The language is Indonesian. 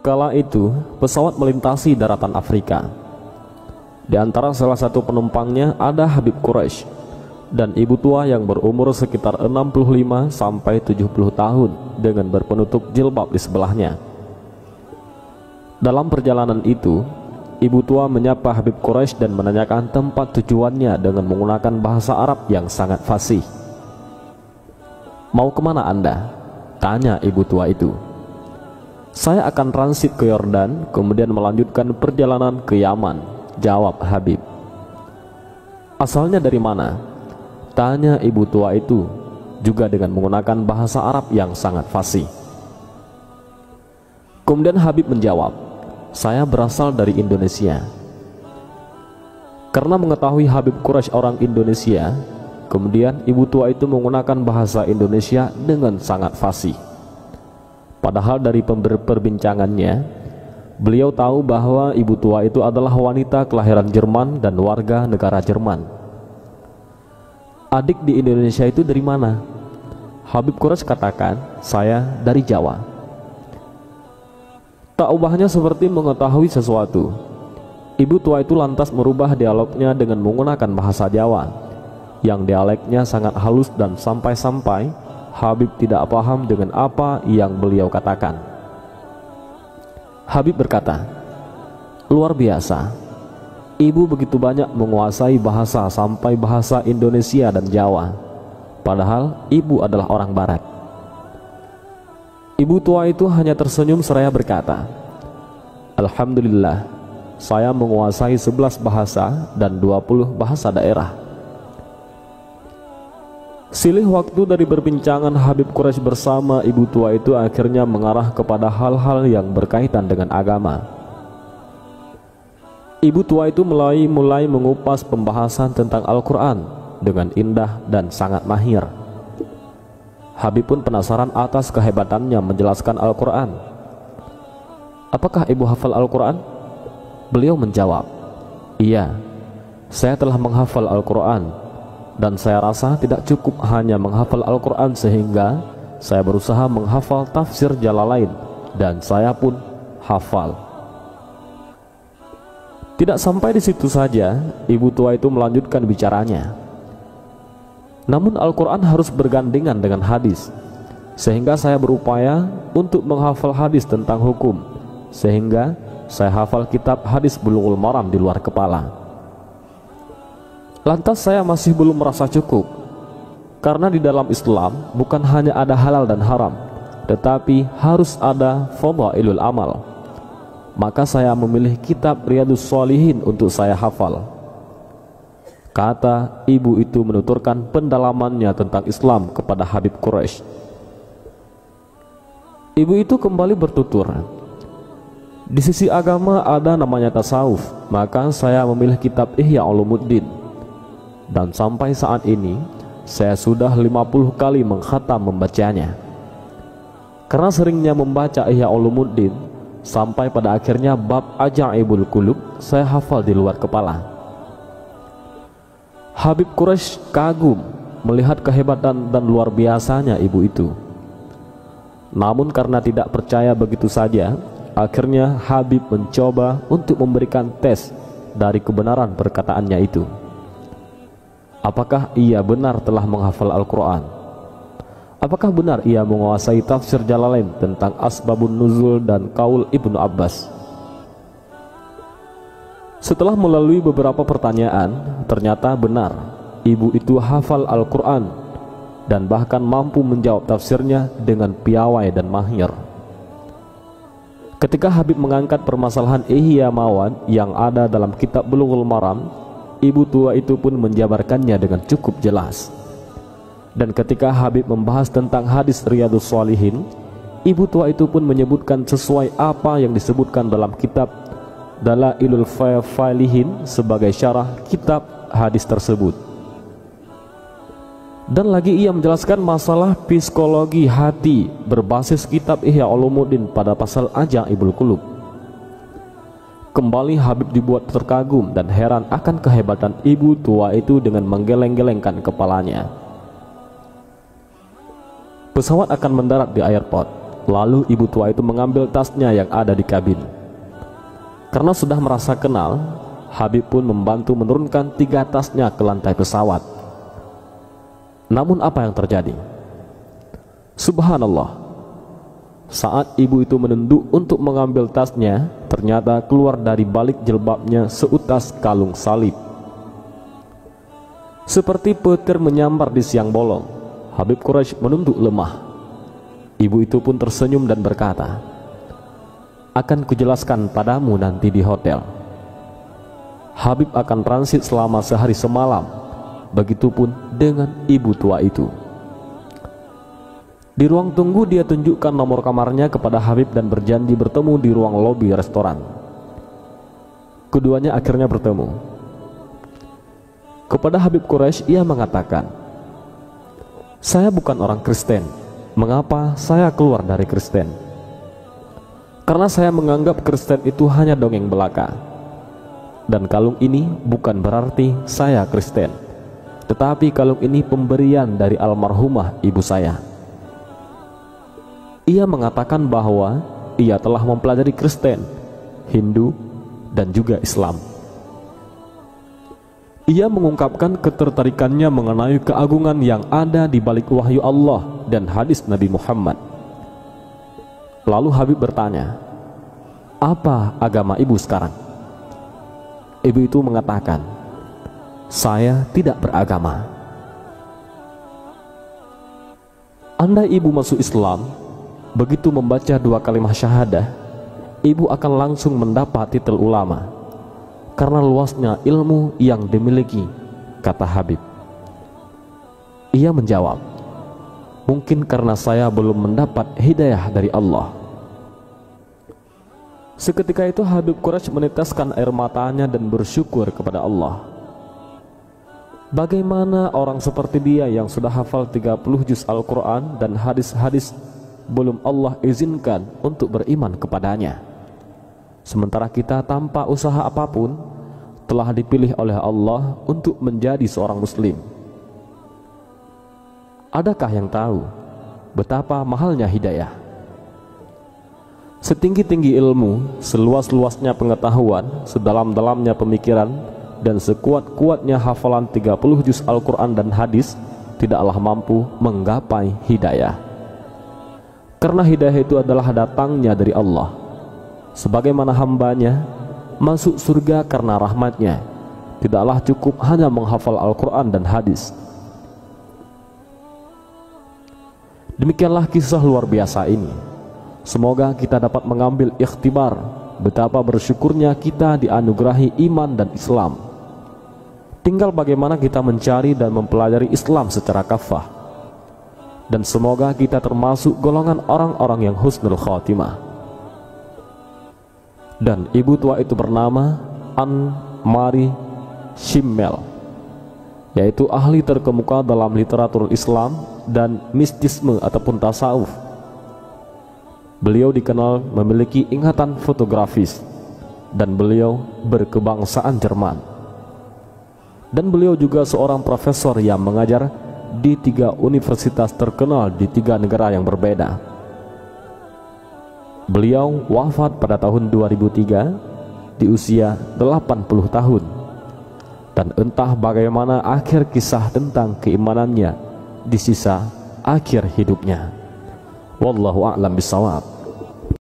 Kala itu pesawat melintasi daratan Afrika. Di antara salah satu penumpangnya ada Habib Quraisy dan ibu tua yang berumur sekitar 65 sampai 70 tahun dengan berpenutup jilbab di sebelahnya. Dalam perjalanan itu, ibu tua menyapa Habib Quraisy dan menanyakan tempat tujuannya dengan menggunakan bahasa Arab yang sangat fasih. "Mau kemana Anda?" tanya ibu tua itu. "Saya akan transit ke Yordan, kemudian melanjutkan perjalanan ke Yaman," jawab Habib. "Asalnya dari mana?" tanya ibu tua itu, juga dengan menggunakan bahasa Arab yang sangat fasih. Kemudian Habib menjawab, "Saya berasal dari Indonesia." Karena mengetahui Habib Quraisy orang Indonesia, kemudian ibu tua itu menggunakan bahasa Indonesia dengan sangat fasih. Padahal dari perbincangannya, beliau tahu bahwa ibu tua itu adalah wanita kelahiran Jerman dan warga negara Jerman. "Adik di Indonesia itu dari mana?" Habib Quraisy katakan, "Saya dari Jawa." Tak ubahnya seperti mengetahui sesuatu, ibu tua itu lantas merubah dialognya dengan menggunakan bahasa Jawa, yang dialeknya sangat halus dan sampai-sampai Habib tidak paham dengan apa yang beliau katakan. Habib berkata, "Luar biasa, ibu begitu banyak menguasai bahasa sampai bahasa Indonesia dan Jawa, padahal ibu adalah orang Barat." Ibu tua itu hanya tersenyum seraya berkata, "Alhamdulillah, saya menguasai 11 bahasa dan 20 bahasa daerah." Silih waktu dari perbincangan Habib Quraisy bersama ibu tua itu akhirnya mengarah kepada hal-hal yang berkaitan dengan agama. Ibu tua itu mulai mengupas pembahasan tentang Al-Quran dengan indah dan sangat mahir. Habib pun penasaran atas kehebatannya menjelaskan Al-Quran. "Apakah ibu hafal Al-Quran?" Beliau menjawab, "Iya, saya telah menghafal Al-Quran. Dan saya rasa tidak cukup hanya menghafal Al-Quran, sehingga saya berusaha menghafal tafsir Jalalain, dan saya pun hafal." Tidak sampai di situ saja, ibu tua itu melanjutkan bicaranya. "Namun Al-Quran harus bergandengan dengan hadis, sehingga saya berupaya untuk menghafal hadis tentang hukum, sehingga saya hafal kitab hadis Bulughul Maram di luar kepala. Lantas saya masih belum merasa cukup, karena di dalam Islam bukan hanya ada halal dan haram, tetapi harus ada fadhailul amal. Maka saya memilih kitab Riyadhus Shalihin untuk saya hafal." Kata ibu itu menuturkan pendalamannya tentang Islam kepada Habib Quraisy. Ibu itu kembali bertutur, "Di sisi agama ada namanya tasawuf, maka saya memilih kitab Ihya Ulumuddin. Dan sampai saat ini saya sudah 50 kali mengkhatam membacanya. Karena seringnya membaca Ihya Ulumuddin, sampai pada akhirnya bab Ajaibul Qulub saya hafal di luar kepala." Habib Quraisy kagum melihat kehebatan dan luar biasanya ibu itu. Namun karena tidak percaya begitu saja, akhirnya Habib mencoba untuk memberikan tes dari kebenaran perkataannya itu. Apakah ia benar telah menghafal Al-Quran? Apakah benar ia menguasai tafsir Jalalain tentang asbabun nuzul dan kaul Ibnu Abbas? Setelah melalui beberapa pertanyaan, ternyata benar ibu itu hafal Al-Quran dan bahkan mampu menjawab tafsirnya dengan piawai dan mahir. Ketika Habib mengangkat permasalahan Ihya Mawad yang ada dalam kitab Bulughul Maram, ibu tua itu pun menjabarkannya dengan cukup jelas. Dan ketika Habib membahas tentang hadis Riyadhus Shalihin, ibu tua itu pun menyebutkan sesuai apa yang disebutkan dalam kitab Dalailul Falihin sebagai syarah kitab hadis tersebut. Dan lagi ia menjelaskan masalah psikologi hati berbasis kitab Ihya Ulumuddin pada pasal Ajaibul Qulub. Kembali Habib dibuat terkagum dan heran akan kehebatan ibu tua itu dengan menggeleng-gelengkan kepalanya. Pesawat akan mendarat di airport. Lalu ibu tua itu mengambil tasnya yang ada di kabin. Karena sudah merasa kenal, Habib pun membantu menurunkan 3 tasnya ke lantai pesawat. Namun apa yang terjadi? Subhanallah, saat ibu itu menunduk untuk mengambil tasnya, ternyata keluar dari balik jilbabnya seutas kalung salib. Seperti petir menyambar di siang bolong, Habib Quraisy menunduk lemah. Ibu itu pun tersenyum dan berkata, "Akan kujelaskan padamu nanti di hotel." Habib akan transit selama sehari semalam. Begitupun dengan ibu tua itu. Di ruang tunggu dia tunjukkan nomor kamarnya kepada Habib dan berjanji bertemu di ruang lobi restoran. Keduanya akhirnya bertemu. Kepada Habib Quraisy ia mengatakan, "Saya bukan orang Kristen. Mengapa saya keluar dari Kristen? Karena saya menganggap Kristen itu hanya dongeng belaka. Dan kalung ini bukan berarti saya Kristen, tetapi kalung ini pemberian dari almarhumah ibu saya." Ia mengatakan bahwa ia telah mempelajari Kristen, Hindu, dan juga Islam. Ia mengungkapkan ketertarikannya mengenai keagungan yang ada di balik wahyu Allah dan hadis Nabi Muhammad. Lalu Habib bertanya, "Apa agama ibu sekarang?" Ibu itu mengatakan, "Saya tidak beragama." Andai ibu masuk Islam, begitu membaca 2 kalimat syahadah, ibu akan langsung mendapat titel ulama karena luasnya ilmu yang dimiliki, kata Habib. Ia menjawab, "Mungkin karena saya belum mendapat hidayah dari Allah." Seketika itu Habib Quraisy meneteskan air matanya dan bersyukur kepada Allah. Bagaimana orang seperti dia yang sudah hafal 30 juz Al-Quran dan hadis-hadis belum Allah izinkan untuk beriman kepadanya, sementara kita tanpa usaha apapun telah dipilih oleh Allah untuk menjadi seorang muslim. Adakah yang tahu betapa mahalnya hidayah? Setinggi-tinggi ilmu, seluas-luasnya pengetahuan, sedalam-dalamnya pemikiran, dan sekuat-kuatnya hafalan 30 juz Al-Quran dan hadis tidaklah mampu menggapai hidayah. Karena hidayah itu adalah datangnya dari Allah. Sebagaimana hambanya masuk surga karena rahmatnya, tidaklah cukup hanya menghafal Al-Quran dan hadis. Demikianlah kisah luar biasa ini. Semoga kita dapat mengambil ikhtibar betapa bersyukurnya kita dianugerahi iman dan Islam. Tinggal bagaimana kita mencari dan mempelajari Islam secara kafah. Dan semoga kita termasuk golongan orang-orang yang husnul khatimah. Dan ibu tua itu bernama Anne-Marie Schimmel, yaitu ahli terkemuka dalam literatur Islam dan mistisme ataupun tasawuf. Beliau dikenal memiliki ingatan fotografis dan beliau berkebangsaan Jerman. Dan beliau juga seorang profesor yang mengajar di 3 universitas terkenal di 3 negara yang berbeda. Beliau wafat pada tahun 2003 di usia 80 tahun. Dan entah bagaimana akhir kisah tentang keimanannya di sisa akhir hidupnya. Wallahu a'lam bishawab.